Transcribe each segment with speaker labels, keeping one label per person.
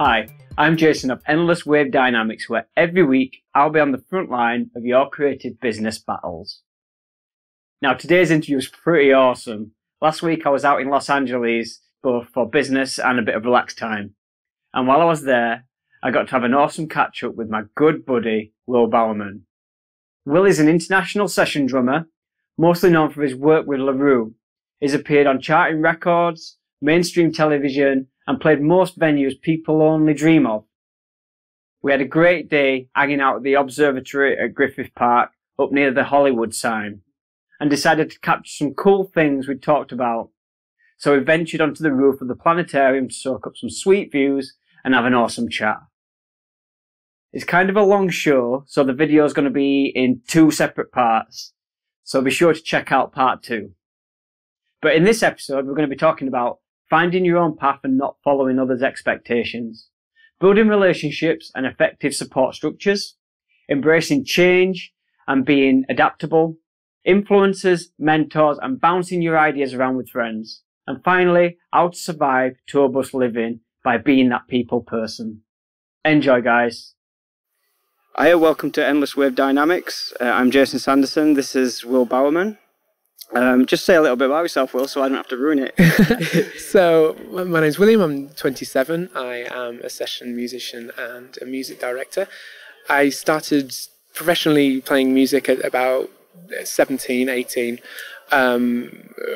Speaker 1: Hi, I'm Jason of Endless Wave Dynamics, where every week I'll be on the front line of your creative business battles. Now, today's interview is pretty awesome. Last week I was out in Los Angeles, both for business and a bit of relaxed time. And while I was there, I got to have an awesome catch up with my good buddy, Will Bowerman. Will is an international session drummer, mostly known for his work with LaRoux. He's appeared on charting records, mainstream television, and played most venues people only dream of. We had a great day hanging out at the observatory at Griffith Park, up near the Hollywood sign, and decided to capture some cool things we'd talked about. So we ventured onto the roof of the planetarium to soak up some sweet views and have an awesome chat. It's kind of a long show, so the video is going to be in 2 separate parts, so be sure to check out part 2. But in this episode, we're going to be talking about finding your own path and not following others' expectations, building relationships and effective support structures, embracing change and being adaptable, influencers, mentors, and bouncing your ideas around with friends, and finally, how to survive tour bus living by being that people person. Enjoy, guys. Hi, welcome to Endless Wave Dynamics. I'm Jason Sanderson. This is Will Bowerman. Just say a little bit about yourself, Will, so I don't have to ruin it.
Speaker 2: So, my name's William, I'm 27, I am a session musician and a music director. I started professionally playing music at about 17, 18,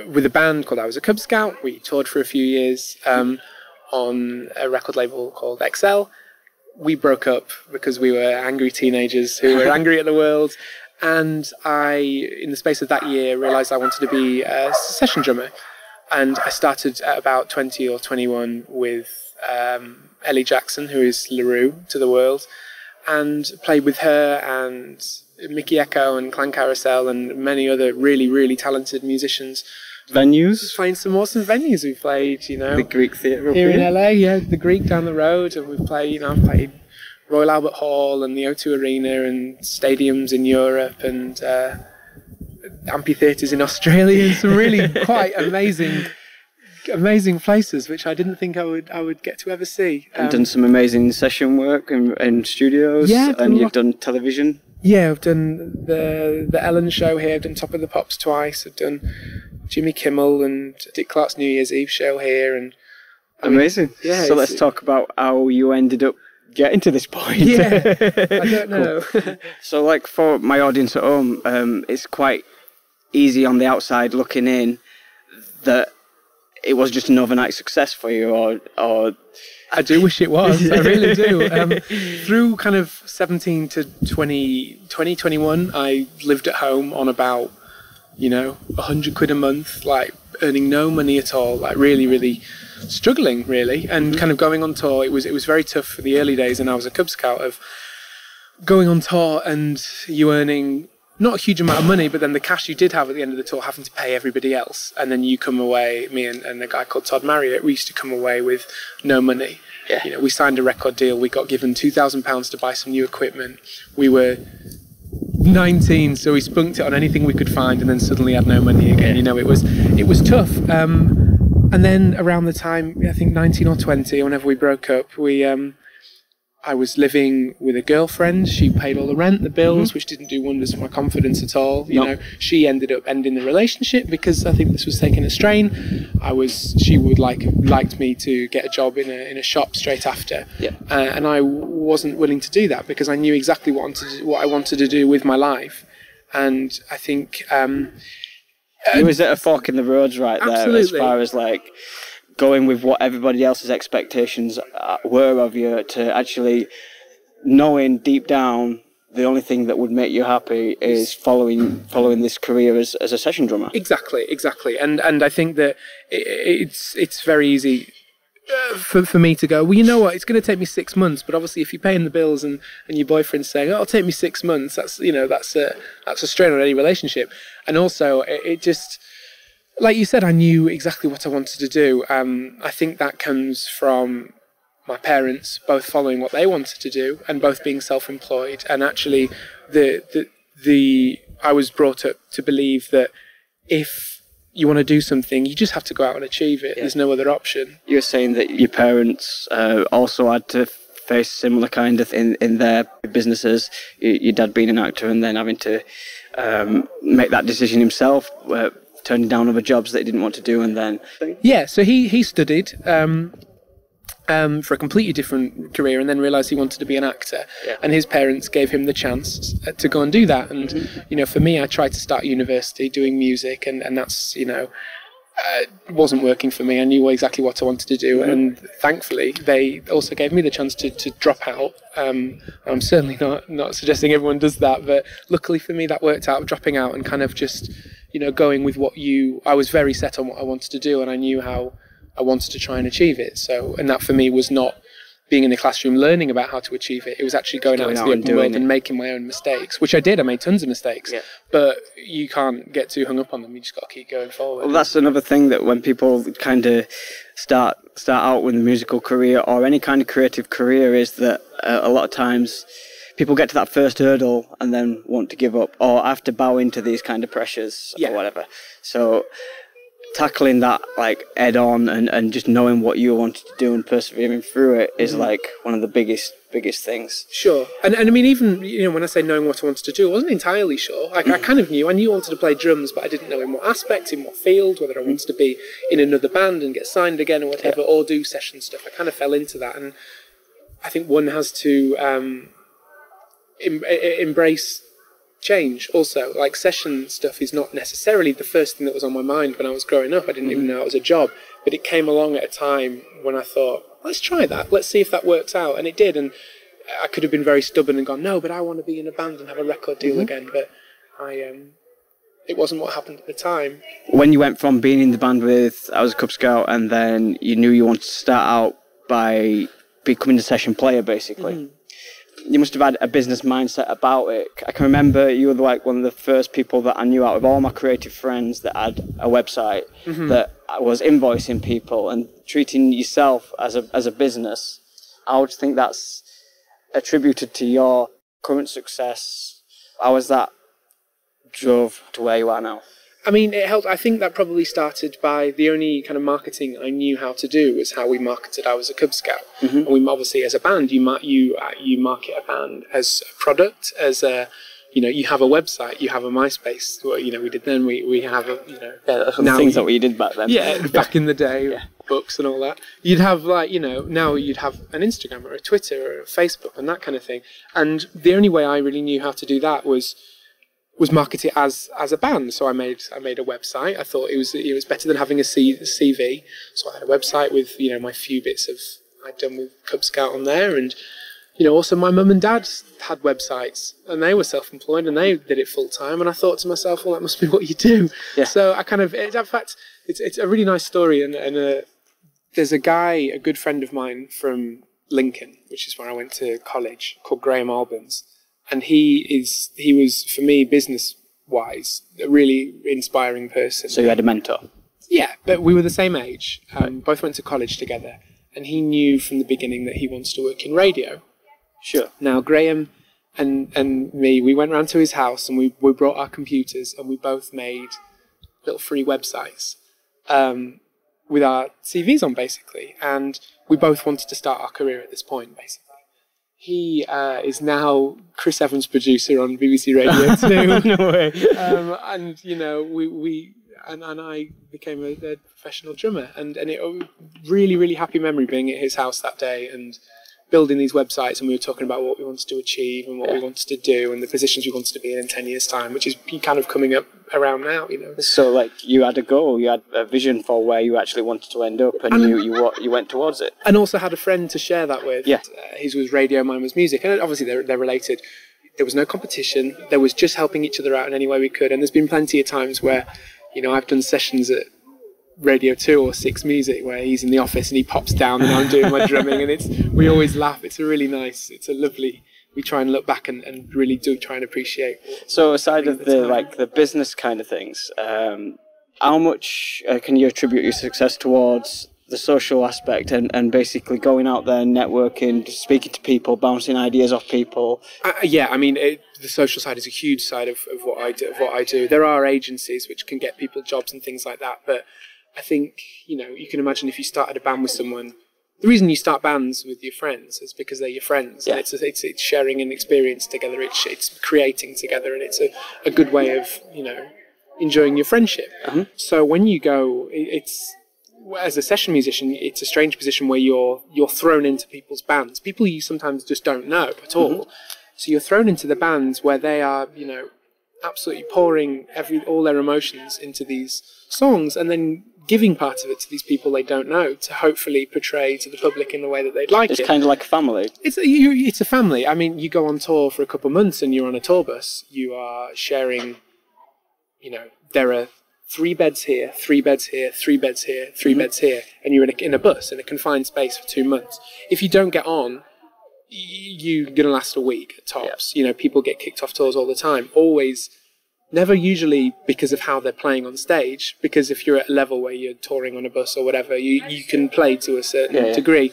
Speaker 2: with a band called I Was a Cub Scout. We toured for a few years on a record label called XL. We broke up because we were angry teenagers who were angry at the world. And I, in the space of that year, realised I wanted to be a session drummer. And I started at about 20 or 21 with Ellie Jackson, who is LaRoux to the world, and played with her and Mickey Echo and Clan Carousel and many other really, really talented musicians.
Speaker 1: Venues?
Speaker 2: Playing some awesome venues. We played, you know,
Speaker 1: The Greek Theatre
Speaker 2: here in LA, yeah, the Greek down the road, and we played, you know, played Royal Albert Hall and the O2 Arena and stadiums in Europe and amphitheatres in Australia and some really quite amazing places which I didn't think I would get to ever see.
Speaker 1: And done some amazing session work in studios,
Speaker 2: yeah,
Speaker 1: and you've done television.
Speaker 2: Yeah, I've done the Ellen show here, I've done Top of the Pops twice, I've done Jimmy Kimmel and Dick Clark's New Year's Eve show here. And
Speaker 1: amazing. Yeah. So let's talk about how you ended up getting to this point.
Speaker 2: Yeah, I don't know.
Speaker 1: Cool. So, like, for my audience at home, it's quite easy on the outside looking in that it was just an overnight success for you, or
Speaker 2: I do wish it was. I really do. Through kind of 17 to 2021, I lived at home on about, you know, 100 quid a month, like earning no money at all, like really, really struggling, really, and kind of going on tour. It was very tough for the early days, and I was a Cub Scout, of going on tour and you earning not a huge amount of money, but then the cash you did have at the end of the tour having to pay everybody else, and then you come away, me and a guy called Todd Marriott, we used to come away with no money.
Speaker 1: Yeah.
Speaker 2: You know, we signed a record deal, we got given £2,000 to buy some new equipment. We were 19, so we spunked it on anything we could find, and then suddenly had no money again. You know, it was tough. And then around the time, I think 19 or 20, whenever we broke up, I was living with a girlfriend. She paid all the rent, the bills, which didn't do wonders for my confidence at all. You know, she ended up ending the relationship because I think this was taking a strain. She would liked me to get a job in a shop straight after, and I wasn't willing to do that because I knew exactly what I wanted to do with my life, and I think
Speaker 1: you was at a fork in the roads right there.
Speaker 2: Absolutely.
Speaker 1: As far as like going with what everybody else's expectations were of you, to actually knowing deep down the only thing that would make you happy is following this career as a session drummer.
Speaker 2: Exactly. And I think that it's very easy for me to go, well, you know what, it's going to take me 6 months, but obviously if you're paying the bills and your boyfriend's saying, oh, it'll take me 6 months, that's a strain on any relationship. And also it just, like you said, I knew exactly what I wanted to do. I think that comes from my parents both following what they wanted to do and both being self-employed. And actually, I was brought up to believe that if you want to do something, you just have to go out and achieve it. There's no other option.
Speaker 1: You were saying that your parents also had to face similar kind of in their businesses. Your dad being an actor and then having to make that decision himself, turning down other jobs that he didn't want to do, and then...
Speaker 2: Yeah, so he studied for a completely different career and then realised he wanted to be an actor. And his parents gave him the chance to go and do that. And, you know, for me, I tried to start university doing music, and that's, you know, wasn't working for me. I knew exactly what I wanted to do, and thankfully they also gave me the chance to drop out. I'm certainly not suggesting everyone does that, but luckily for me that worked out, dropping out and kind of just, you know, going with I was very set on what I wanted to do, and I knew how I wanted to try and achieve it. So, and that for me was not being in the classroom learning about how to achieve it. It was actually going out into the open world and making my own mistakes, which I did. I made tons of mistakes, but you can't get too hung up on them. You just got to keep going forward.
Speaker 1: Well, that's another thing, that when people kind of start out with a musical career or any kind of creative career, is that a lot of times people get to that first hurdle and then want to give up or have to bow into these kind of pressures or whatever. So tackling that like head on and just knowing what you wanted to do and persevering through it is like one of the biggest things.
Speaker 2: Sure. And I mean, even, you know, when I say knowing what I wanted to do, I wasn't entirely sure. Like, I kind of knew. I knew I wanted to play drums, but I didn't know in what aspect, in what field, whether I wanted to be in another band and get signed again or whatever, or do session stuff. I kind of fell into that. And I think one has to embrace change also. Like, session stuff is not necessarily the first thing that was on my mind when I was growing up. I didn't even know it was a job, but it came along at a time when I thought, let's try that, let's see if that works out, and it did. And I could have been very stubborn and gone, no, but I want to be in a band and have a record deal again, but it wasn't what happened at the time. When
Speaker 1: you went from being in the band with I Was a Cub Scout, and then you knew you wanted to start out by becoming a session player, basically, you must have had a business mindset about it. I can remember you were like one of the first people that I knew out of all my creative friends that had a website that was invoicing people and treating yourself as a business. I would think that's attributed to your current success. How was that drove to where you are now?
Speaker 2: I mean, it helped. I think that probably started by the only kind of marketing I knew how to do was how we marketed I Was a Cub Scout. And we obviously, as a band, you market a band as a product, as a, you know, you have a website, you have a MySpace. Well, you know, we did then. We have a, you know,
Speaker 1: now things that we did back then.
Speaker 2: Yeah, back in the day, books and all that. You'd have, like, you know, now you'd have an Instagram or a Twitter or a Facebook and that kind of thing. And the only way I really knew how to do that was market it as a band. So I made a website. I thought it was better than having a CV. So I had a website with, you know, my few bits of I'd done with Cub Scout on there, and, you know, also my mum and dad had websites and they were self-employed and they did it full time. And I thought to myself, well, that must be what you do. Yeah. So I kind of, in fact, it's a really nice story. And there's a good friend of mine from Lincoln, which is where I went to college, called Graham Albans. And he was, for me, business-wise, a really inspiring person.
Speaker 1: So you had a mentor?
Speaker 2: Yeah, but we were the same age. Both went to college together. And he knew from the beginning that he wants to work in radio.
Speaker 1: Sure.
Speaker 2: Now, Graham and me, we went round to his house and we brought our computers and we both made little free websites with our CVs on, basically. And we both wanted to start our career at this point, basically. He is now Chris Evans' producer on BBC Radio 2.
Speaker 1: No way.
Speaker 2: And, you know, and I became a professional drummer. And it really, really happy memory being at his house that day and building these websites. And we were talking about what we wanted to achieve and what we wanted to do and the positions we wanted to be in 10 years' time, which is kind of coming up around now, you know.
Speaker 1: So, like, you had a goal, you had a vision for where you actually wanted to end up, and you went towards it.
Speaker 2: And also had a friend to share that with.
Speaker 1: Yeah.
Speaker 2: His was radio, mine was music. And obviously they're related. There was no competition. There was just helping each other out in any way we could. And there's been plenty of times where, you know, I've done sessions at Radio 2 or 6 Music where he's in the office and he pops down and I'm doing my drumming, and we always laugh. It's a really nice, it's a lovely, we try and look back and really do try and appreciate.
Speaker 1: So aside of the business kind of things, how much can you attribute your success towards the social aspect and basically going out there, networking, speaking to people, bouncing ideas off people.
Speaker 2: Yeah, I mean, the social side is a huge side of what I do. There are agencies which can get people jobs and things like that, but I think, you know, you can imagine if you started a band with someone, the reason you start bands with your friends is because they're your friends. Yeah. And it's sharing an experience together, it's creating together, and it's a good way of, you know, enjoying your friendship. So when you go, as a session musician, it's a strange position where you're thrown into people's bands, people you sometimes just don't know at all. So you're thrown into the bands where they are, you know, absolutely pouring all their emotions into these songs, and then giving part of it to these people they don't know to hopefully portray to the public in the way that they'd like it.
Speaker 1: It's kind of like a family.
Speaker 2: It's a family. I mean, you go on tour for a couple of months and you're on a tour bus. You are sharing, you know, there are 3 beds here, 3 beds here, 3 beds here, 3 beds here, and you're in a bus in a confined space for 2 months. If you don't get on, you're going to last a week at tops. You know, people get kicked off tours all the time. Always, never usually because of how they're playing on stage, because if you're at a level where you're touring on a bus or whatever, you can play to a certain degree.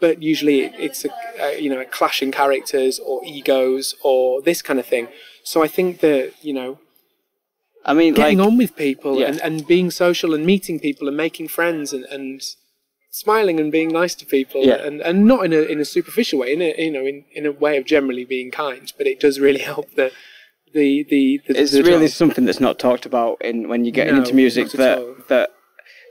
Speaker 2: But usually it's a clash in characters or egos or this kind of thing. So I think that, you know, I mean, getting on with people and being social and meeting people and making friends and smiling and being nice to people and not in a superficial way, in a way of generally being kind, but it does really help it's really something that's not talked about when you get into music, that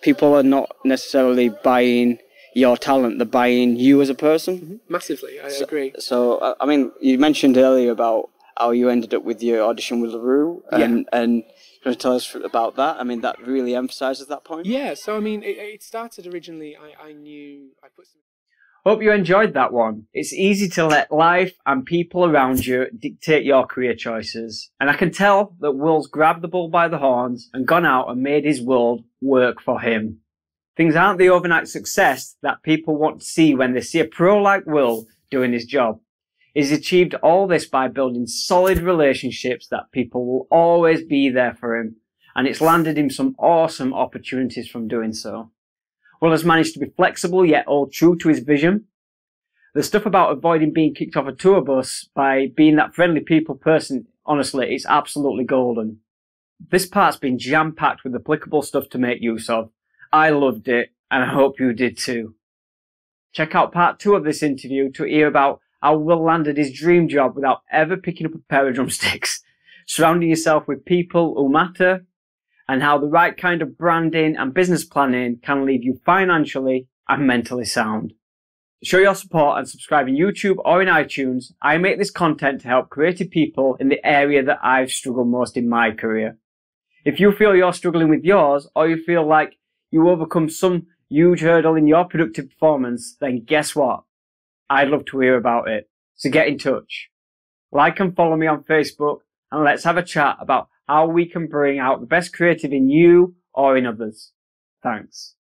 Speaker 2: people are not necessarily buying your talent, they're buying you as a person. Massively, I agree.
Speaker 1: So I mean, you mentioned earlier about how you ended up with your audition with LaRoux, and you want to tell us about that? I mean, that really emphasises that point.
Speaker 2: Yeah, so I mean, it started originally, I put some...
Speaker 1: Hope you enjoyed that one. It's easy to let life and people around you dictate your career choices. And I can tell that Will's grabbed the bull by the horns and gone out and made his world work for him. Things aren't the overnight success that people want to see when they see a pro like Will doing his job. He's achieved all this by building solid relationships that people will always be there for him, and it's landed him some awesome opportunities from doing so. Will has managed to be flexible yet all true to his vision. The stuff about avoiding being kicked off a tour bus by being that friendly people person, honestly, it's absolutely golden. This part's been jam-packed with applicable stuff to make use of. I loved it, and I hope you did too. Check out part 2 of this interview to hear about how Will landed his dream job without ever picking up a pair of drumsticks, surrounding yourself with people who matter, and how the right kind of branding and business planning can leave you financially and mentally sound. Show your support and subscribe in YouTube or in iTunes. I make this content to help creative people in the area that I've struggled most in my career. If you feel you're struggling with yours, or you feel like you overcome some huge hurdle in your productive performance, then guess what? I'd love to hear about it. So get in touch. Like and follow me on Facebook, and let's have a chat about how we can bring out the best creative in you or in others. Thanks.